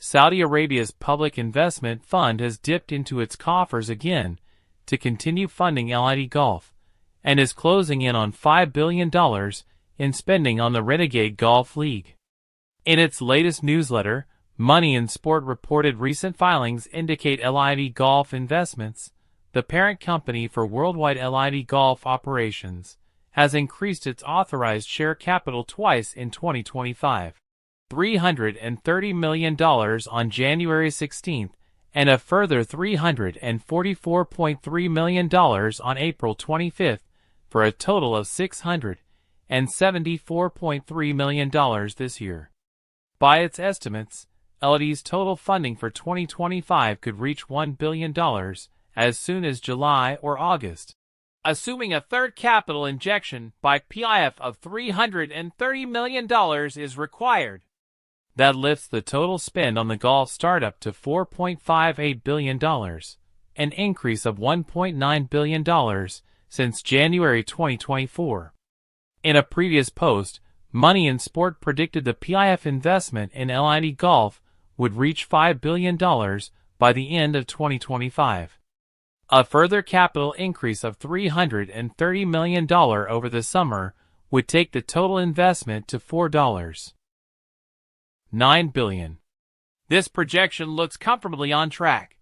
Saudi Arabia's public investment fund has dipped into its coffers again to continue funding LIV Golf, and is closing in on $5 billion in spending on the Renegade Golf League. In its latest newsletter, Money and Sport reported recent filings indicate LIV Golf Investments, the parent company for worldwide LIV Golf operations, has increased its authorized share capital twice in 2025, $330 million on January 16, and a further $344.3 million on April 25, for a total of $674.3 million this year. By its estimates, LIV's total funding for 2025 could reach $1 billion as soon as July or August, assuming a third capital injection by PIF of $330 million is required. That lifts the total spend on the golf startup to $4.58 billion, an increase of $1.9 billion since January 2024. In a previous post, Money and Sport predicted the PIF investment in LIV Golf would reach $5 billion by the end of 2025. A further capital increase of $330 million over the summer would take the total investment to $4.9 billion. This projection looks comfortably on track.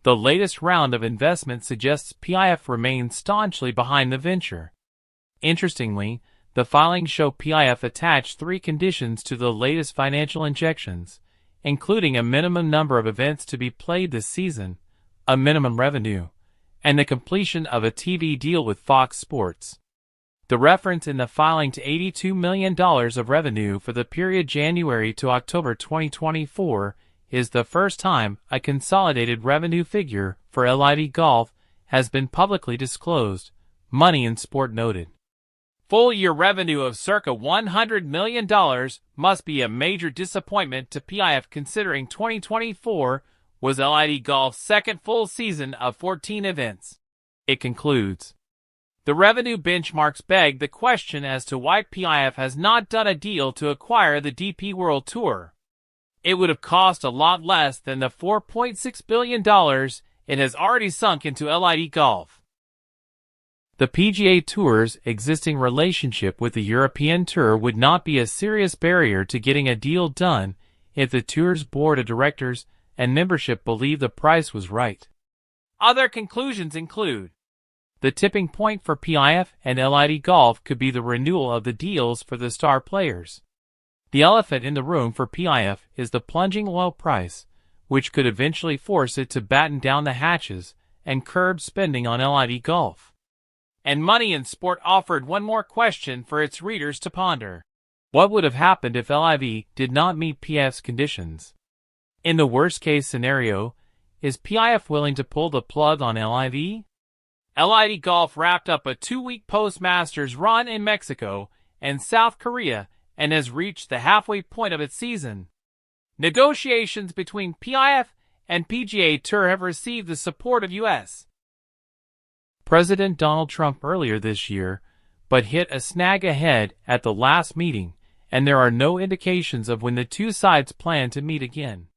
The latest round of investment suggests PIF remains staunchly behind the venture. Interestingly, the filings show PIF attached 3 conditions to the latest financial injections, including a minimum number of events to be played this season, a minimum revenue, and the completion of a TV deal with Fox Sports. The reference in the filing to $82 million of revenue for the period January to October 2024 is the first time a consolidated revenue figure for LIV Golf has been publicly disclosed, Money and Sport noted. Full-year revenue of circa $100 million must be a major disappointment to PIF considering 2024 was LIV Golf's second full season of 14 events. It concludes. The revenue benchmarks beg the question as to why PIF has not done a deal to acquire the DP World Tour. It would have cost a lot less than the $4.6 billion it has already sunk into LIV Golf. The PGA Tour's existing relationship with the European Tour would not be a serious barrier to getting a deal done if the Tour's board of directors and membership believe the price was right. Other conclusions include: the tipping point for PIF and LIV Golf could be the renewal of the deals for the star players. The elephant in the room for PIF is the plunging oil price, which could eventually force it to batten down the hatches and curb spending on LIV Golf. And Money and Sport offered one more question for its readers to ponder. What would have happened if LIV did not meet PIF's conditions? In the worst-case scenario, is PIF willing to pull the plug on LIV? LIV Golf wrapped up a 2-week post-Masters run in Mexico and South Korea and has reached the halfway point of its season. Negotiations between PIF and PGA Tour have received the support of U.S. President Donald Trump earlier this year, but hit a snag ahead at the last meeting, and there are no indications of when the two sides plan to meet again.